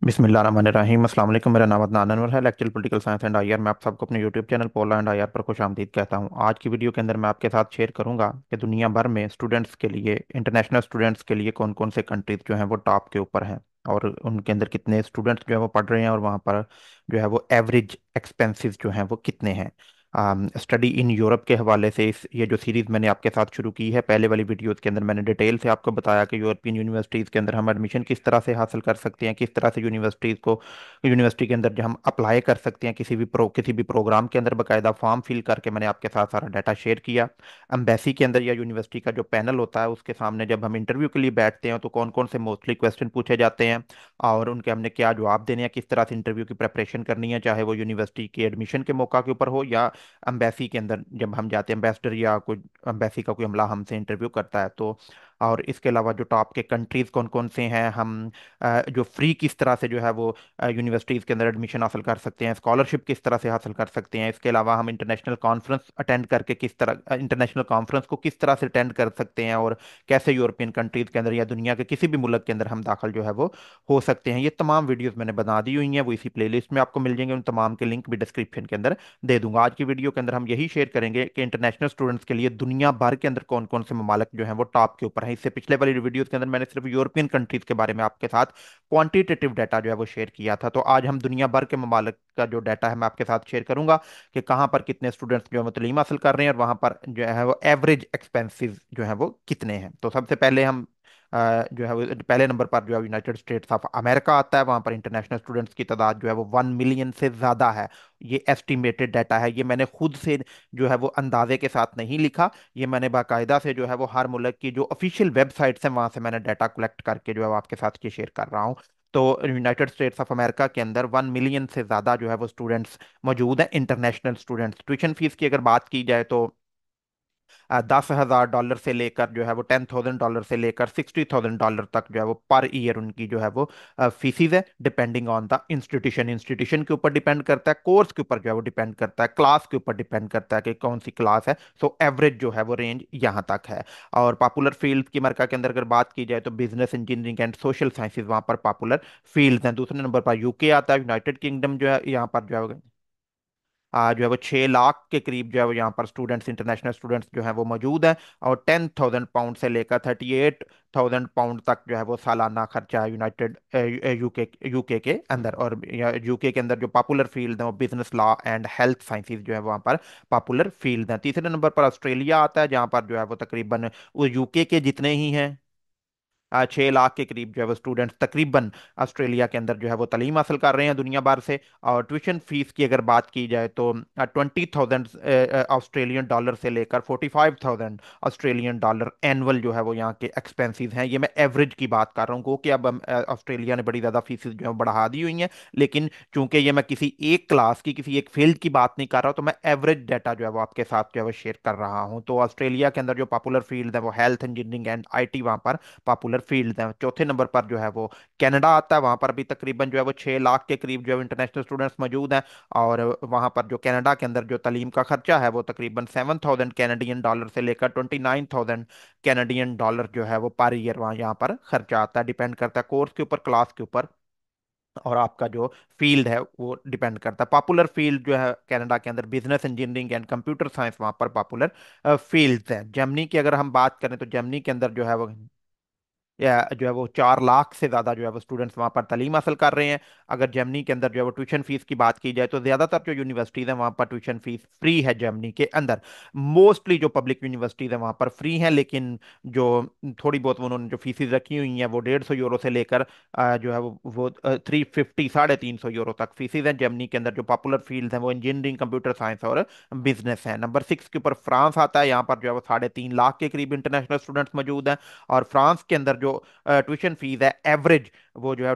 बिस्मिल्लाहिर्रहमानिर्रहीम। अस्सलाम वालेकुम। मेरा नाम अदनान अनवर है, lecture political science and IR. मैं आप सबको अपने YouTube channel Pola and IR पर खुश आमदीद कहता हूं। आज की वीडियो के अंदर मैं आपके साथ शेयर करूंगा कि दुनिया भर में स्टूडेंट्स के लिए, इंटरनेशनल स्टूडेंट्स के लिए कौन कौन से कंट्रीज जो हैं वो टॉप के ऊपर हैं, और उनके अंदर कितने स्टूडेंट्स जो है वो पढ़ रहे हैं, और वहाँ पर जो है वो एवरेज एक्सपेंसेस जो हैं वो कितने हैं। स्टडी इन यूरोप के हवाले से ये जो सीरीज़ मैंने आपके साथ शुरू की है, पहले वाली वीडियोज़ के अंदर मैंने डिटेल से आपको बताया कि यूरोपियन यूनिवर्सिटीज़ के अंदर हम एडमिशन किस तरह से हासिल कर सकते हैं, किस तरह से यूनिवर्सिटी के अंदर जो हम अप्लाई कर सकते हैं किसी भी प्रोग्राम के अंदर बाकायदा फॉर्म फिल करके मैंने आपके साथ सारा डाटा शेयर किया। एम्बेसी के अंदर या यूनिवर्सिटी का जो पैनल होता है उसके सामने जब हम इंटरव्यू के लिए बैठते हैं तो कौन कौन से मोस्टली क्वेश्चन पूछे जाते हैं और उनके हमने क्या जवाब देने हैं, किस तरह से इंटरव्यू की प्रिपरेशन करनी है, चाहे वो यूनिवर्सिटी के एडमिशन के मौका के ऊपर हो या एम्बेसी के अंदर जब हम जाते हैं, एम्बेसडर या कोई एम्बेसी का कोई अमला हमसे इंटरव्यू करता है तो। और इसके अलावा जो टॉप के कंट्रीज कौन कौन से हैं, हम जो फ्री किस तरह से जो है वो यूनिवर्सिटीज़ के अंदर एडमिशन हासिल कर सकते हैं, स्कॉलरशिप किस तरह से हासिल कर सकते हैं। इसके अलावा हम इंटरनेशनल कॉन्फ्रेंस को किस तरह से अटेंड कर सकते हैं, और कैसे यूरोपियन कंट्रीज के अंदर या दुनिया के किसी भी मुल्क के अंदर हम दाखिल जो है वो हो सकते हैं। ये तमाम वीडियोस मैंने बना दी हुई हैं, वो इसी प्लेलिस्ट में आपको मिल जाएंगे। उन तमाम के लिंक भी डिस्क्रिप्शन के अंदर दे दूंगा। आज की वीडियो के अंदर हम यही शेयर करेंगे कि इंटरनेशनल स्टूडेंट्स के लिए दुनिया भर के अंदर कौन कौन से ममालिक जो हैं वो टॉप के ऊपर हैं। इससे पिछले वाली वीडियोस के अंदर मैंने सिर्फ यूरोपियन कंट्रीज के बारे में आपके साथ क्वांटिटेटिव डाटा जो है वो शेयर किया था। तो आज हम दुनिया भर के ममालिक का जो डाटा है मैं आपके साथ शेयर करूंगा कि कहाँ पर कितने स्टूडेंट्स जो है वो तालीम हासिल कर रहे हैं, और वहाँ पर जो है वो एवरेज एक्सपेंसिव जो है वो कितने हैं। तो सबसे पहले हम जो है वो पहले नंबर पर जो है यूनाइटेड स्टेट्स ऑफ अमेरिका आता है। वहाँ पर इंटरनेशनल स्टूडेंट्स की तादाद जो है वो 1 मिलियन से ज़्यादा है। ये एस्टिमेटेड डाटा है, ये मैंने खुद से जो है वो अंदाजे के साथ नहीं लिखा। ये मैंने बाकायदा से जो है वो हर मुल्क की जो ऑफिशियल वेबसाइट्स हैं वहाँ से मैंने डाटा कलेक्ट करके जो है वो आपके साथ ये शेयर कर रहा हूँ। तो यूनाइटेड स्टेट्स ऑफ अमेरिका के अंदर 1 मिलियन से ज़्यादा जो है वो स्टूडेंट्स मौजूद हैं, इंटरनेशनल स्टूडेंट्स। ट्यूशन फीस की अगर बात की जाए तो $10,000 से लेकर जो है वो $10,000 से लेकर $60,000 तक जो है वो पर ईयर उनकी जो है वो फीसिस है, depending on the institution. Institution के ऊपर डिपेंड करता है, कोर्स के ऊपर जो है वो डिपेंड करता है, क्लास के ऊपर डिपेंड करता है कि कौन सी क्लास है। सो एवरेज जो है वो रेंज यहाँ तक है। और पॉपुलर फील्ड की अमेरिका के अंदर अगर बात की जाए तो business, engineering and social sciences वहाँ पर पॉपुलर फील्ड हैं। दूसरे नंबर पर यूके आता है। यूनाइटेड किंगडम जो है यहाँ पर जो है जो है वो 6 लाख के करीब जो है वो यहाँ पर स्टूडेंट्स, इंटरनेशनल स्टूडेंट्स जो हैं वो मौजूद हैं। और £10,000 से लेकर £38,000 तक जो है वो सालाना खर्चा है यूनाइटेड यूके के अंदर। और यूके के अंदर जो पॉपुलर फील्ड हैं वो business, law and health sciences जो है वहाँ पर पॉपुलर फील्ड हैं। तीसरे नंबर पर ऑस्ट्रेलिया आता है, जहाँ पर जो है वो तकरीबन वो यूके के जितने ही हैं, 6 लाख के करीब जो है वो स्टूडेंट्स तकरीबन ऑस्ट्रेलिया के अंदर जो है वो तालीम हासिल कर रहे हैं दुनिया भर से। और ट्यूशन फीस की अगर बात की जाए तो 20,000 ऑस्ट्रेलियन डॉलर से लेकर 45,000 ऑस्ट्रेलियन डॉलर एनुअल जो है वो यहाँ के एक्सपेंसेस हैं। ये मैं एवरेज की बात कर रहा हूँ, क्योंकि अब ऑस्ट्रेलिया ने बड़ी ज़्यादा फीसेस जो है बढ़ा दी हुई हैं। लेकिन चूंकि ये मैं किसी एक क्लास की, किसी एक फील्ड की बात नहीं कर रहा हूँ, तो मैं एवरेज डाटा जो है वो आपके साथ जो है वो शेयर कर रहा हूँ। तो ऑस्ट्रेलिया के अंदर जो पॉपुलर फील्ड है वो हेल्थ, इंजीनियरिंग एंड आईटी वहाँ पर पॉपुलर फील्ड हैं। चौथे नंबर पर जो है वो कनाडा आता है। वहाँ पर भी तकरीबन जो है वो 6 लाख के करीब जो है इंटरनेशनल स्टूडेंट्स मौजूद हैं। और वहाँ पर जो कनाडा के अंदर जो तालीम का खर्चा है वो तकरीबन $7,000 से लेकर $29,000 जो है वो पर ईयर वहाँ यहाँ पर खर्चा आता है। डिपेंड करता है कोर्स के ऊपर, क्लास के ऊपर, और आपका जो फील्ड है वो डिपेंड करता है। पॉपुलर फील्ड जो है कनाडा के अंदर business, engineering and computer science वहाँ पर पॉपुलर फील्ड्स हैं। जर्मनी की अगर हम बात करें तो जर्मनी के अंदर जो है वो या जो है वो 4 लाख से ज़्यादा जो है वो स्टूडेंट्स वहाँ पर तालीम हासिल कर रहे हैं। अगर जर्मनी के अंदर जो है वो ट्यूशन फीस की बात की जाए तो ज़्यादातर जो यूनिवर्सिटीज़ हैं वहाँ पर ट्यूशन फीस फ्री है जर्मनी के अंदर। मोस्टली जो पब्लिक यूनिवर्सिटीज़ हैं वहाँ पर फ्री हैं, लेकिन जो थोड़ी बहुत उन्होंने जो फीसिस रखी हुई हैं वो €150 से लेकर जो है वो 350, €350 तक फीसिस हैं। जर्मनी के अंदर जो पॉपुलर फील्ड हैं वो इंजीनियरिंग, कंप्यूटर साइंस और बिजनेस है। नंबर 6 के ऊपर फ्रांस आता है। यहाँ पर जो है वो 3.5 लाख के करीब इंटरनेशनल स्टूडेंट्स मौजूद हैं। और फ्रांस के अंदर जो ट्यूशन फीस है एवरेज वो जो है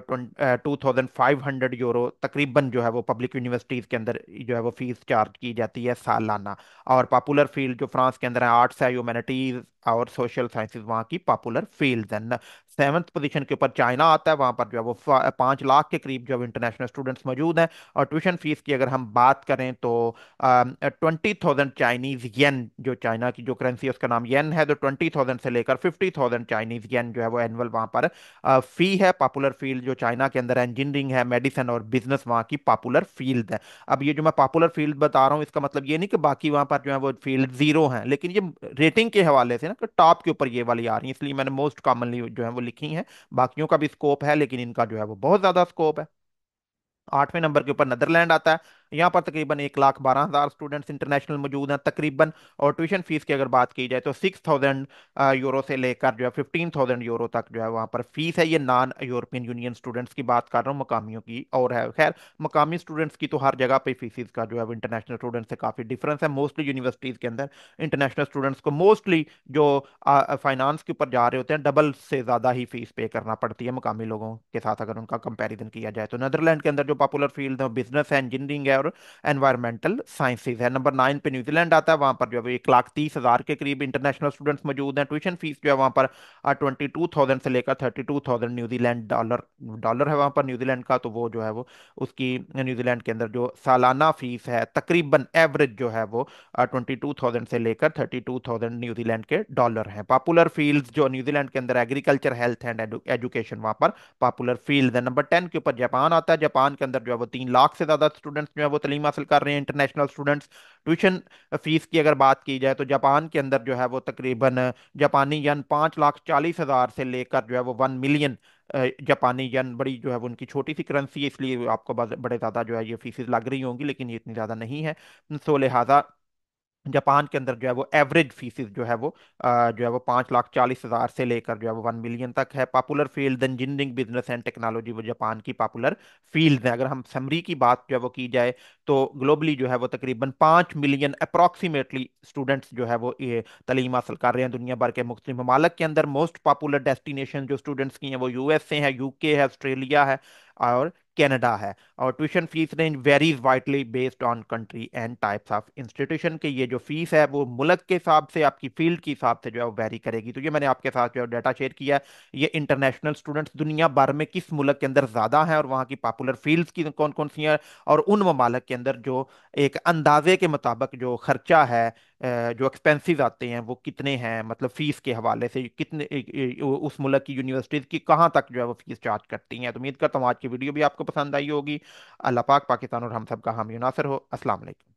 €2,500 तकरीबन जो है वो पब्लिक यूनिवर्सिटीज के अंदर जो है वो फीस चार्ज की जाती है सालाना। और पॉपुलर फील्ड जो फ्रांस के अंदर है, आर्ट्स है, ह्यूमैनिटीज और सोशल साइंसेज वहाँ की पॉपुलर फील्ड है। सेवन्थ पोजीशन के ऊपर चाइना आता है। वहाँ पर जो है वो 5 लाख के करीब जो इंटरनेशनल स्टूडेंट्स मौजूद हैं। और ट्यूशन फीस की अगर हम बात करें तो 20,000 चाइनीज येन, जो चाइना की जो करेंसी है उसका नाम येन है, तो 20,000 से लेकर 50,000 चाइनीज येन जो है वो एनुअल वहाँ पर फी है। पॉपुलर पॉपुलर फील्ड जो चाइना के अंदर इंजीनियरिंग है, मेडिसिन और बिजनेस वहाँ की पॉपुलर फील्ड है। अब ये जो मैं पॉपुलर फील्ड बता रहा हूँ इसका मतलब ये नहीं कि बाकी वहाँ पर जो है वो फील्ड जीरो हैं, लेकिन ये रेटिंग के हवाले से ना कि टॉप के ऊपर ये वाली आ रही है, इसलिए मैंने मोस्ट कॉमनली जो है वो लिखी हैं। बाकियों का भी स्कोप है लेकिन इनका जो है वो बहुत ज्यादा स्कोप है। 8वें नंबर के ऊपर नीदरलैंड आता है। यहाँ पर तकरीबन 1,12,000 स्टूडेंट्स इंटरनेशनल मौजूद हैं तकरीबन। और ट्यूशन फीस की अगर बात की जाए तो 6,000 यूरो से लेकर जो है 15,000 यूरो तक जो है वहाँ पर फीस है। ये नॉन यूरोपियन यूनियन स्टूडेंट्स की बात कर रहा हूँ, मकामियों की और है। खैर, मकामी स्टूडेंट्स की तो हर जगह पे फीसिस का जो है वो इंटरनेशनल स्टूडेंट्स से काफ़ी डिफरेंस है। मोस्टली यूनिवर्सिटीज़ के अंदर इंटरनेशनल स्टूडेंट्स को मोस्टली जो फाइनेंस के ऊपर जा रहे होते हैं डबल से ज़्यादा ही फीस पे करना पड़ती है मकामी लोगों के साथ अगर उनका कंपैरिजन किया जाए तो। नीदरलैंड के अंदर जो पॉपुलर फील्ड है बिजनेस है, इंजीनियरिंग है और एनवायरमेंटल साइंसेज है। नंबर 9 पे न्यूजीलैंड आता है, वहाँ पर जो है 1,30,000 के करीब इंटरनेशनल स्टूडेंट्स मौजूद हैं। ट्यूशन फीस जो है वहाँ पर 22,000 से लेकर 32,000 न्यूजीलैंड डॉलर डॉलर है वहाँ पर न्यूजीलैंड का। तो वो जो है वो उसकी न्यूजीलैंड के अंदर जो सालाना फीस है तकरीबन एवरेज जो है वो 22,000 से लेकर 32,000 न्यूजीलैंड के डॉलर हैं। पॉपुलर फील्ड्स जो न्यूजीलैंड के अंदर एग्रीकल्चर, हेल्थ एंड एजुकेशन वहाँ पर पॉपुलर फील्ड है। नंबर 10 के ऊपर जापान आता है। जापान के अंदर जो है वो 3 लाख से ज़्यादा स्टूडेंट्स जो है वो तालीम हासिल कर रहे हैं, इंटरनेशनल स्टूडेंट्स। ट्यूशन फीस की अगर बात की जाए तो जापान के अंदर जो है वो तकरीबन जापानी यन 5,40,000 से लेकर जो है वो 1 मिलियन जापानी यन, बड़ी जो है वो उनकी छोटी सी करेंसी है इसलिए आपको बड़े ज़्यादा जो है ये फीसेस लग रही होंगी, लेकिन ये इतनी ज़्यादा नहीं है। सो लिहाजा जापान के अंदर जो है वो एवरेज फीसिस जो है वो जो है वो 5,40,000 से लेकर जो है वो 1 मिलियन तक है। Popular field engineering, business and technology वो जापान की पॉपुलर फील्ड है। अगर हम समरी की बात जो है वो की जाए तो ग्लोबली जो है वो तकरीबन 5 मिलियन अप्रॉक्सीमेटली स्टूडेंट्स जो है वो ये तालीम हासिल कर रहे हैं दुनिया भर के मुख्तलिफ ममालक के अंदर। मोस्ट पॉपुलर डेस्टिनेशन जो स्टूडेंट्स की हैं वो यूएसए है, यूके है, ऑस्ट्रेलिया है और कनाडा है। और tuition fees range varies widely based on country and types of institution के ये जो फीस है वो मुल्क के हिसाब से, आपकी फील्ड के हिसाब से जो है वो वेरी करेगी। तो ये मैंने आपके साथ जो डाटा शेयर किया है ये इंटरनेशनल स्टूडेंट्स दुनिया भर में किस मुल्क के अंदर ज़्यादा हैं और वहाँ की पॉपुलर फील्ड्स की कौन कौन सी हैं, और उन ममालक के अंदर जो एक अंदाजे के मुताबिक जो खर्चा है, जो एक्सपेंसेस आते हैं वो कितने हैं, मतलब फीस के हवाले से कितने उस मुल्क की यूनिवर्सिटीज़ की कहाँ तक जो है वो फीस चार्ज करती हैं। तो उम्मीद करता हूँ आज की वीडियो भी आपको पसंद आई होगी। अल्लाह पाक पाकिस्तान और हम सब का हामी नासर हो। अस्सलाम वालेकुम।